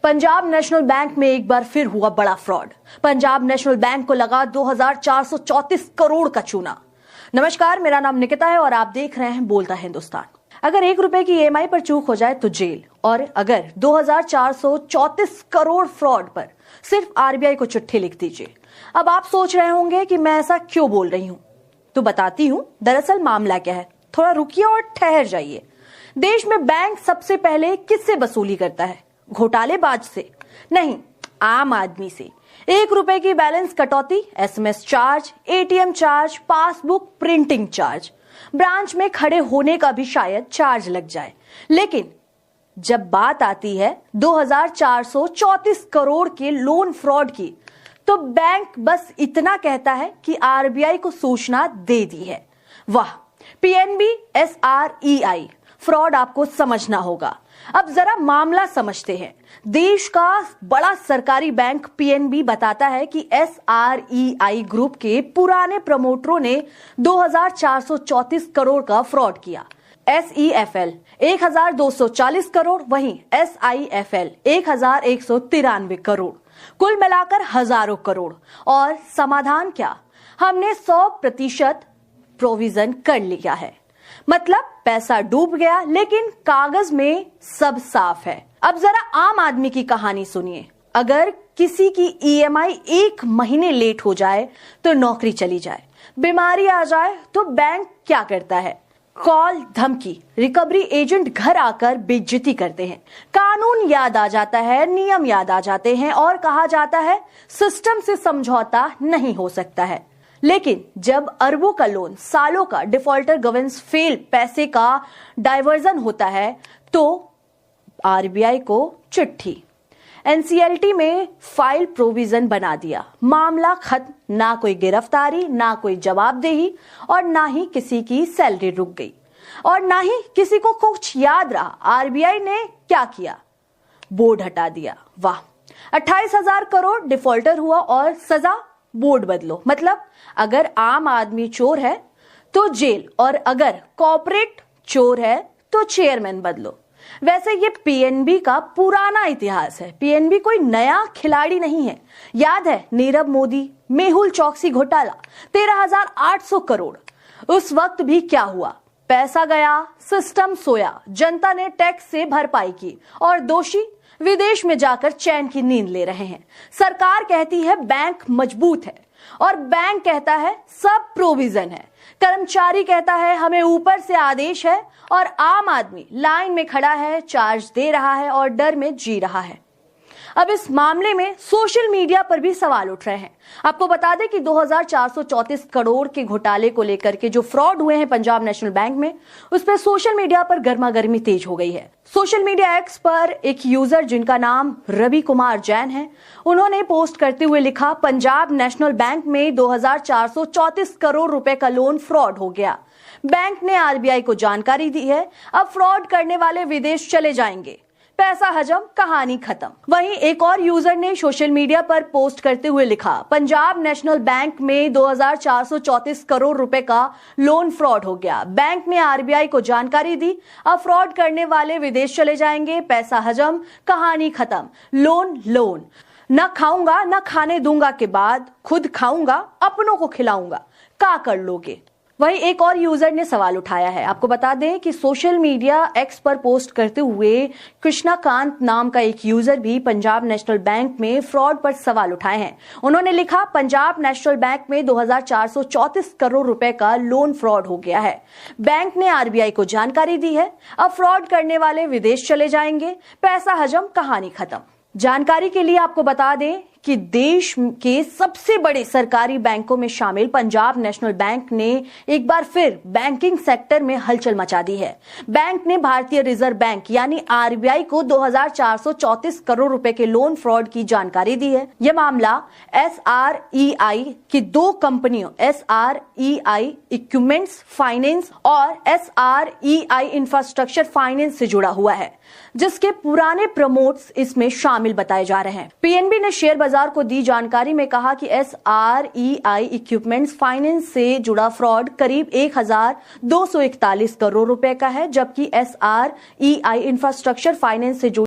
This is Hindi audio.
पंजाब नेशनल बैंक में एक बार फिर हुआ बड़ा फ्रॉड। पंजाब नेशनल बैंक को लगा 2434 करोड़ का चूना। नमस्कार, मेरा नाम निकिता है और आप देख रहे हैं बोलता हिंदुस्तान। अगर 1 रुपए की EMI पर चूक हो जाए तो जेल, और अगर 2434 करोड़ फ्रॉड पर सिर्फ RBI को चिट्ठी लिख दीजिए। अब आप सोच रहे होंगे कि मैं ऐसा क्यों बोल रही हूँ, तो बताती हूँ दरअसल मामला क्या है। थोड़ा रुकिए और ठहर जाइए। देश में बैंक सबसे पहले किससे वसूली करता है? घोटालेबाज से नहीं, आम आदमी से। 1 रुपए की बैलेंस कटौती, SMS charge, ATM charge, passbook printing charge, branch में खड़े होने का भी शायद चार्ज लग जाए। लेकिन जब बात आती है 2434 करोड़ के लोन फ्रॉड की, तो बैंक बस इतना कहता है कि RBI को सूचना दे दी है। वाह, PNB SREI फ्रॉड आपको समझना होगा। अब जरा मामला समझते हैं। देश का बड़ा सरकारी बैंक PNB बताता है कि SREI ग्रुप के पुराने प्रमोटरों ने 2434 करोड़ का फ्रॉड किया। SEFL 1240 करोड़, वहीं SIFL 1193 करोड़, कुल मिलाकर हजारों करोड़। और समाधान क्या? हमने 100% प्रोविजन कर लिया है। मतलब पैसा डूब गया, लेकिन कागज में सब साफ है। अब जरा आम आदमी की कहानी सुनिए। अगर किसी की EMI 1 महीने लेट हो जाए तो नौकरी चली जाए, बीमारी आ जाए तो बैंक क्या करता है? कॉल, धमकी, रिकवरी एजेंट घर आकर बेइज्जती करते हैं। कानून याद आ जाता है, नियम याद आ जाते हैं और कहा जाता है सिस्टम से समझौता नहीं हो सकता है। लेकिन जब अरबों का लोन, सालों का डिफॉल्टर गवर्नेंस फेल, पैसे का डाइवर्जन होता है, तो RBI को चिट्ठी। NCLT में फाइल प्रोविजन बना दिया, मामला खत्म। ना कोई गिरफ्तारी, ना कोई जवाबदेही, और ना ही किसी की सैलरी रुक गई, और ना ही किसी को कुछ याद रहा। RBI ने क्या किया? बोर्ड हटा दिया। वाह, 28,000 करोड़ डिफॉल्टर हुआ और सजा बोर्ड बदलो। मतलब अगर आम आदमी चोर है तो जेल, और अगर कॉर्पोरेट चोर है तो चेयरमैन बदलो। वैसे ये PNB का पुराना इतिहास है। PNB कोई नया खिलाड़ी नहीं है। याद है नीरव मोदी, मेहुल चौकसी घोटाला, 13,800 करोड़। उस वक्त भी क्या हुआ? पैसा गया, सिस्टम सोया, जनता ने टैक्स से भरपाई की, और दोषी विदेश में जाकर चैन की नींद ले रहे हैं। सरकार कहती है बैंक मजबूत है, और बैंक कहता है सब प्रोविजन है। कर्मचारी कहता है हमें ऊपर से आदेश है, और आम आदमी लाइन में खड़ा है, चार्ज दे रहा है और डर में जी रहा है। अब इस मामले में सोशल मीडिया पर भी सवाल उठ रहे हैं। आपको बता दें कि 2434 करोड़ के घोटाले को लेकर के जो फ्रॉड हुए हैं पंजाब नेशनल बैंक में, उस पर सोशल मीडिया पर गर्मागर्मी तेज हो गई है। सोशल मीडिया एक्स पर एक यूजर जिनका नाम रवि कुमार जैन है, उन्होंने पोस्ट करते हुए लिखा, पंजाब नेशनल बैंक में 2434 करोड़ रुपए का लोन फ्रॉड हो गया। बैंक ने RBI को जानकारी दी है। अब फ्रॉड करने वाले विदेश चले जाएंगे, पैसा हजम, कहानी खत्म। वहीं एक और यूजर ने सोशल मीडिया पर पोस्ट करते हुए लिखा, पंजाब नेशनल बैंक में 2434 करोड़ रुपए का लोन फ्रॉड हो गया। बैंक ने RBI को जानकारी दी। अब फ्रॉड करने वाले विदेश चले जाएंगे, पैसा हजम, कहानी खत्म। लोन न खाऊंगा न खाने दूंगा के बाद खुद खाऊंगा, अपनों को खिलाऊंगा, क्या कर लोगे? वहीं एक और यूजर ने सवाल उठाया है। आपको बता दें कि सोशल मीडिया एक्स पर पोस्ट करते हुए कृष्णाकांत नाम का एक यूजर भी पंजाब नेशनल बैंक में फ्रॉड पर सवाल उठाए हैं। उन्होंने लिखा, पंजाब नेशनल बैंक में 2434 करोड़ रुपए का लोन फ्रॉड हो गया है। बैंक ने RBI को जानकारी दी है। अब फ्रॉड करने वाले विदेश चले जाएंगे, पैसा हजम, कहानी खत्म। जानकारी के लिए आपको बता दें कि देश के सबसे बड़े सरकारी बैंकों में शामिल पंजाब नेशनल बैंक ने एक बार फिर बैंकिंग सेक्टर में हलचल मचा दी है। बैंक ने भारतीय रिजर्व बैंक यानी RBI को 2434 करोड़ रुपए के लोन फ्रॉड की जानकारी दी है। यह मामला SREI की 2 कंपनियों SREI इक्विपमेंट्स फाइनेंस और SREI इंफ्रास्ट्रक्चर फाइनेंस से जुड़ा हुआ है, जिसके पुराने प्रमोटर्स इसमें शामिल बताए जा रहे हैं। PNB ने शेयर बाजार को दी जानकारी में कहा कि SREI इक्विपमेंट्स फाइनेंस से जुड़ा फ्रॉड करीब 1241 करोड़ रुपए का है, जबकि SREI इंफ्रास्ट्रक्चर फाइनेंस से जुड़ा